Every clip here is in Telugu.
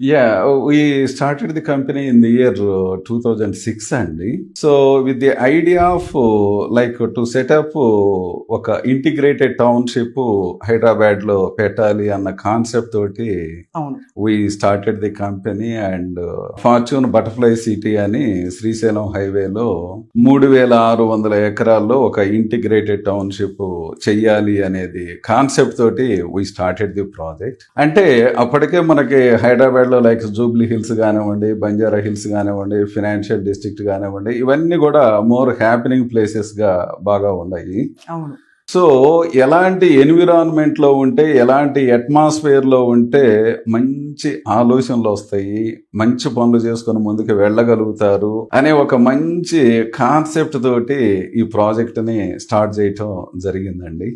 Yeah, we started the company in the year 2006 అండి. So with the idea of like to set up ఒక ఇంటిగ్రేటెడ్ టౌన్షిప్ హైదరాబాద్ లో పెట్టాలి అన్న కాన్సెప్ట్ తోటి అవును. we started the company and fortune butterfly city అని శ్రీశైలం హైవేలో 3,600 ఎకరాల్లో ఒక ఇంటిగ్రేటెడ్ టౌన్షిప్ చెయ్యాలి అనేది కాన్సెప్ట్ తోటి we started the ప్రాజెక్ట్. అంటే అప్పటికే మనకి హైదరాబాద్ లో లైక్ జూబ్లీ హిల్స్ కానివ్వండి, బంజారా హిల్స్ కానివ్వండి, ఫినాన్షియల్ డిస్ట్రిక్ట్ కానివ్వండి, ఇవన్నీ కూడా మోర్ హ్యాపెనింగ్ ప్లేసెస్ గా బాగా ఉన్నాయి. అవును. సో ఎలాంటి ఎన్విరాన్మెంట్ లో ఉంటే, ఎలాంటి అట్మాస్ఫియర్ లో ఉంటే మంచి ఆలోచనలు వస్తాయి, మంచి పనులు చేసుకుని ముందుకు వెళ్ళగలుగుతారు అనే ఒక మంచి కాన్సెప్ట్ తోటి ఈ ప్రాజెక్ట్ ని స్టార్ట్ చేయటం జరిగిందండి.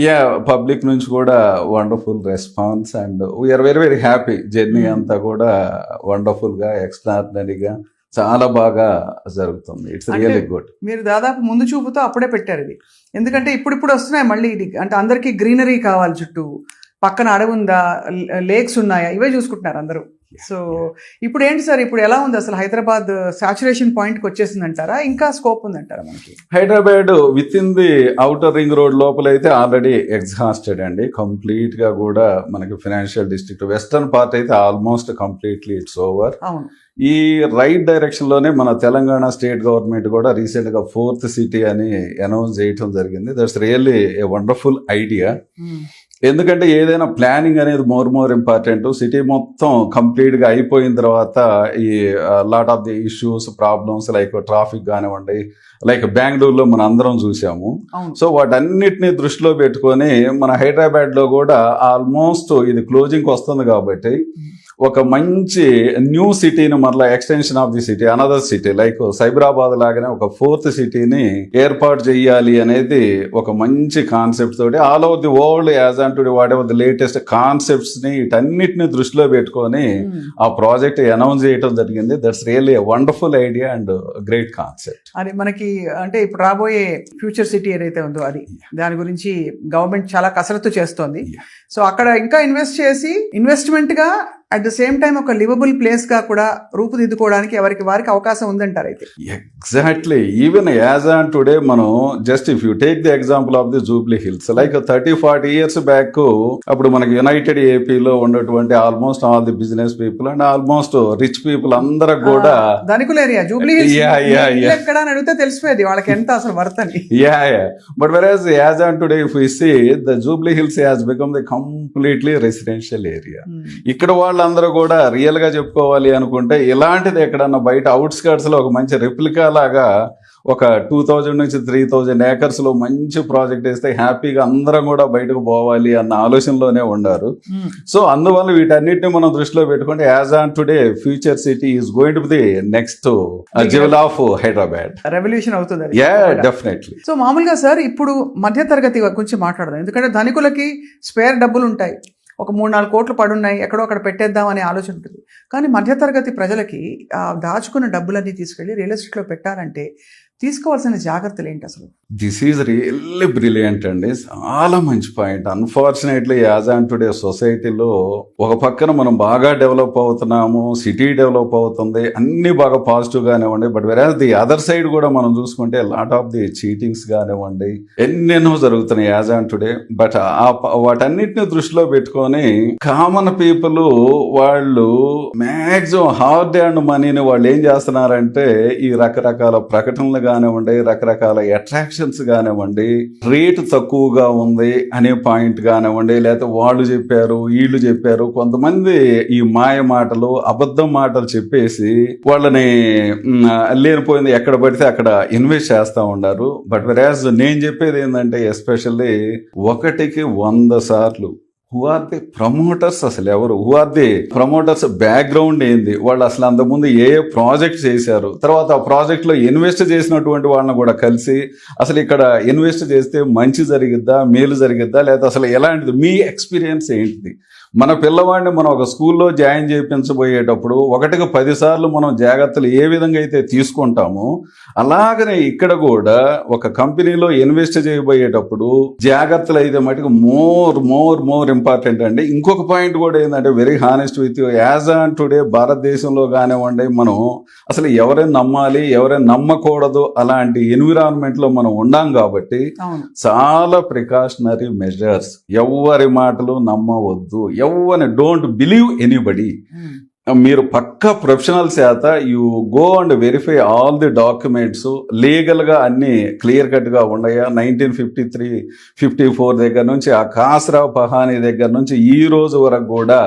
యా, పబ్లిక్ నుంచి కూడా wonderful response and we are very very happy. Journey అంతా కూడా వండర్ఫుల్ గా, ఎక్స్ట్రాడినరీగా చాలా బాగా జరుగుతుంది. It's really good. మీరు దాదాపు ముందు చూపుతో అప్పుడే పెట్టారు ఇది. ఎందుకంటే ఇప్పుడు వస్తున్నాయి మళ్ళీ ఇది. అంటే అందరికీ గ్రీనరీ కావాలి, చుట్టూ పక్కన అడవి ఉందా, లేక్స్ ఉన్నాయా, ఇవే చూసుకుంటున్నారు అందరూ. సో ఇప్పుడు ఏంటి సార్, ఇప్పుడు ఎలా ఉంది అసలు హైదరాబాద్? సాచురేషన్ పాయింట్కి వచ్చేసింది అంటారా, ఇంకా స్కోప్ ఉందంటారా మనకి? Hyderabad with in the outer ring road లోపల అయితే ఆల్రెడీ ఎగ్జాస్టెడ్ అండి. కంప్లీట్ గా కూడా మనకి ఫైనాన్షియల్ డిస్ట్రిక్ట్ వెస్టర్న్ పార్ట్ అయితే ఆల్మోస్ట్ కంప్లీట్లీ ఇట్స్ ఓవర్. అవును. ఈ రైట్ డైరెక్షన్ లోనే మన తెలంగాణ స్టేట్ గవర్నమెంట్ కూడా రీసెంట్ గా 4th సిటీ అని అనౌన్స్ చేయటం జరిగింది. That's really a wonderful idea. ఎందుకంటే ఏదైనా ప్లానింగ్ అనేది మోర్ ఇంపార్టెంట్. సిటీ మొత్తం కంప్లీట్ గా అయిపోయిన తర్వాత ఈ lot of the issues, problems like traffic కానివ్వండి, లైక్ బెంగళూరులో మనం అందరం చూసాము. సో వాటన్నిటిని దృష్టిలో పెట్టుకొని మన హైదరాబాద్ లో కూడా ఆల్మోస్ట్ ఇది క్లోజింగ్ వస్తుంది కాబట్టి ఒక మంచి న్యూ సిటీని, మరలా extension of the city, another city like Cyberabad లాగానే ఒక 4th సిటీని ఏర్పాటు చేయాలి అనేది ఒక మంచి కాన్సెప్ట్ తోటి all over the world as and today what ever the latest concepts ని వీటన్నిటిని దృష్టిలో పెట్టుకొని ఆ ప్రాజెక్ట్ అనౌన్స్ చేయడం జరిగింది. That's really wonderful idea and great concept. అది మనకి అంటే ఇప్పుడు రాబోయే ఫ్యూచర్ సిటీ ఏదైతే ఉందో అది, దాని గురించి గవర్నమెంట్ చాలా కసరత్తు చేస్తోంది. సో అక్కడ ఇంకా ఇన్వెస్ట్ చేసి ఇన్వెస్ట్మెంట్ గా అట్ ద సేమ్ టైం ఒక లివబుల్ ప్లేస్ గా కూడా రూపుదిద్దుకోవడానికి ఎవరికి వారికి అవకాశం ఉందంటారు అయితే? Exactly. Even as on today మనం just if you take the example of the Jubilee Hills, like 30-40 years back అప్పుడు మనకి యునైటెడ్ ఏపీలో ఉన్నటువంటి almost all the business people and almost rich people అందరూ కూడా ధనికుల ఏరియా జూబ్లీ హిల్స్ ఎక్కడ అని అడిగితే తెలిసిపోయేది వాళ్ళకి ఎంత అసలు వర్త్ అని. But whereas as on today if you see the Jubilee Hills has become the completely residential area. ఇక్కడ వాళ్ళందరూ కూడా రియల్ గా చెప్పుకోవాలి అనుకుంటే ఇలాంటిది ఎక్కడన్నా బయట అవుట్స్కర్ట్స్ లో ఒక మంచి రెప్లికా లాగా ఒక 2000 నుంచి 3000 acres లో మంచి ప్రాజెక్ట్ వేస్తే హ్యాపీగా అందరం కూడా బయటకు పోవాలి అన్న ఆలోచనలోనే ఉండారు. సో అందువల్ల వీటన్నిటిని మనం దృష్టిలో పెట్టుకుంటే as on today future city is going to be the next jewel of Hyderabad. Revolution అవుతుంది. డెఫినెట్లీ. సో మామూలుగా సార్ ఇప్పుడు మధ్య తరగతి గురించి మాట్లాడదాం. ఎందుకంటే ధనికులకి స్పేర్ డబ్బులు ఉంటాయి, ఒక 3-4 కోట్లు పడున్నాయి, ఎక్కడో అక్కడ పెట్టేద్దాం అనే ఆలోచన ఉంటుంది. కానీ మధ్యతరగతి ప్రజలకి దాచుకున్న డబ్బులన్నీ తీసుకెళ్లి రియల్ ఎస్టేట్లో పెట్టాలంటే తీసుకోవాల్సిన జాగ్రత్తలు ఏంటి అసలు? దిస్ ఈజ్ రియల్లీ బ్రిలియంట్ అండి. చాలా మంచి point. Unfortunately as on today సొసైటీలో ఒక పక్కన మనం బాగా డెవలప్ అవుతున్నాము, సిటీ డెవలప్ అవుతుంది, అన్ని బాగా పాజిటివ్ గానివ్వండి. బట్ వెరాజ్ ది అదర్ సైడ్ కూడా మనం చూసుకుంటే లాట్ ఆఫ్ ది చీటింగ్స్ కానివ్వండి, ఎన్నెన్నో జరుగుతున్నాయి యాజ్ ఆన్ టుడే. బట్ వాటన్నిటిని దృష్టిలో పెట్టుకొని కామన్ పీపుల్ వాళ్ళు మ్యాక్సిమం హార్డ్ అండ్ మనీని వాళ్ళు ఏం చేస్తున్నారంటే ఈ రకరకాల ప్రకటనలు కానివ్వండి, రకరకాల అట్రాక్షన్స్ కానివ్వండి, రేటు తక్కువగా ఉంది అనే పాయింట్ కానివ్వండి, లేకపోతే వాళ్ళు చెప్పారు వీళ్ళు చెప్పారు, కొంతమంది ఈ మాయ మాటలు, అబద్ధం మాటలు చెప్పేసి వాళ్ళని లేనిపోయింది ఎక్కడ పడితే అక్కడ ఇన్వెస్ట్ చేస్తూ ఉన్నారు. బట్ వెరాజ్ నేను చెప్పేది ఏంటంటే ఎస్పెషల్లీ 1కి 100 సార్లు హూ ఆర్ ది ప్రమోటర్స్, అసలు ఎవరు, who are the promoters background ఏంది, వాళ్ళు అసలు అంతకుముందు ఏ ప్రాజెక్ట్ చేశారు, తర్వాత ఆ ప్రాజెక్ట్ లో ఇన్వెస్ట్ చేసినటువంటి వాళ్ళని కూడా కలిసి అసలు ఇక్కడ ఇన్వెస్ట్ చేస్తే మంచి జరిగిద్దా, మేలు జరిగిద్దా, లేదా అసలు ఎలాంటిది, మీ ఎక్స్పీరియన్స్ ఏంటిది, మన పిల్లవాడిని మనం ఒక స్కూల్లో జాయిన్ చేయించబోయేటప్పుడు 1కి 10 సార్లు మనం జాగ్రత్తలు ఏ విధంగా అయితే తీసుకుంటామో అలాగనే ఇక్కడ కూడా ఒక కంపెనీలో ఇన్వెస్ట్ చేయబోయేటప్పుడు జాగ్రత్తలు అయితే మటుకు మోర్ ఇంపార్టెంట్ అండి. ఇంకొక పాయింట్ కూడా ఏంటంటే very honest with you, as on today భారతదేశంలో కానివ్వండి, మనం అసలు ఎవరైనా నమ్మాలి ఎవరైనా నమ్మకూడదు అలాంటి ఎన్విరాన్మెంట్ లో మనం ఉన్నాం కాబట్టి అవును. చాలా ప్రికాషనరీ మెజర్స్. ఎవరి మాటలు నమ్మవద్దు, ఎవరిని డోంట్ బిలీవ్ ఎనీబడి. మీరు పక్కా ప్రొఫెషనల్ చేత you go and verify all the documents, legal గా అన్ని క్లియర్ కట్ గా ఉన్నాయా. 1953-54 దగ్గర నుంచి ఆ కాస్రా పహానీ దగ్గర నుంచి ఈ రోజు వరకు కూడా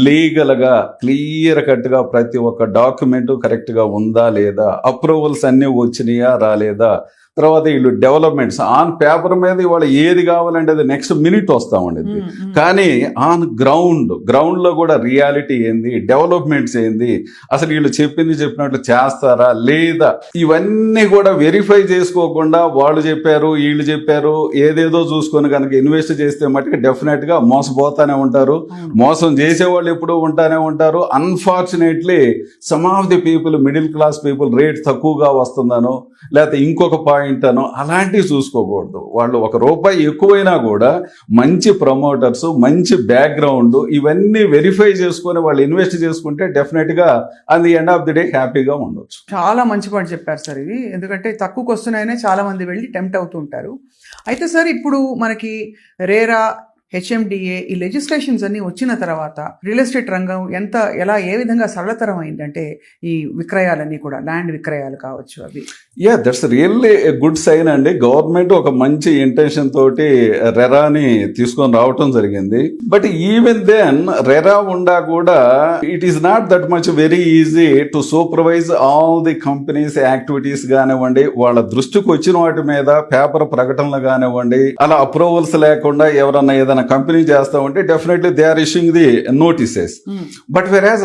లీగల్ గా క్లియర్ కట్ గా ప్రతి ఒక్క డాక్యుమెంట్ కరెక్ట్ గా ఉందా లేదా, అప్రూవల్స్ అన్ని వచ్చినాయా రాలేదా, తర్వాత వీళ్ళు డెవలప్మెంట్స్ ఆన్ పేపర్ మీద ఇవాళ ఏది కావాలంటే అది నెక్స్ట్ మినిట్ వస్తా ఉండేది. కానీ ఆన్ గ్రౌండ్ లో కూడా రియాలిటీ ఏంది, డెవలప్మెంట్స్ ఏంది, అసలు వీళ్ళు చెప్పినట్లు చేస్తారా లేదా, ఇవన్నీ కూడా వెరిఫై చేసుకోకుండా వాళ్ళు చెప్పారు వీళ్ళు చెప్పారు ఏదేదో చూసుకొని కనుక ఇన్వెస్ట్ చేస్తే మటుకు డెఫినెట్ గా మోసపోతానే ఉంటారు. మోసం చేసేవాళ్ళు ఎప్పుడూ ఉంటానే ఉంటారు. Unfortunately some of the people, middle class people rate తక్కువగా వస్తుందనో లేకపోతే ఇంకొక పాయింట్ అనో అలాంటివి చూసుకోకూడదు. వాళ్ళు ₹1 ఎక్కువైనా కూడా మంచి ప్రమోటర్స్, మంచి బ్యాక్గ్రౌండ్ ఇవన్నీ వెరిఫై చేసుకొని వాళ్ళు ఇన్వెస్ట్ చేసుకుంటే డెఫినెట్ గా at the end of the day హ్యాపీగా ఉండొచ్చు. చాలా మంచి పాయింట్ చెప్పారు సార్ ఇది. ఎందుకంటే తక్కువకి వస్తున్నాయనే చాలా మంది వెళ్ళి టెంప్ట్ అవుతూ ఉంటారు. అయితే సార్ ఇప్పుడు మనకి రేరా, హెచ్ఎండిఏ ఈ లెజిస్లేషన్స్ అన్ని వచ్చిన తర్వాత రియల్ ఎస్టేట్ రంగం ఎలా ఏ విధంగా సరళతరం అయిందంటే ఈ విక్రయాలన్నీ కూడా, ల్యాండ్ విక్రయాలు కావచ్చు అవి. దట్స్ రియల్లీ గుడ్ సైన్ అండి. గవర్నమెంట్ ఒక మంచి ఇంటెన్షన్ తోటి రెరాని తీసుకొని రావటం జరిగింది. బట్ ఈవెన్ దెన్ రెరా ఉండా కూడా it is not that much very easy to supervise all the companies activities కానివ్వండి, వాళ్ళ దృష్టికి వచ్చిన వాటి మీద పేపర్ ప్రకటనలు కానివ్వండి, అలా అప్రూవల్స్ లేకుండా ఎవరన్నా ఏదైనా కంపెనీ చేస్తా ఉంటే definitely they are issuing the notices. But వెరాజ్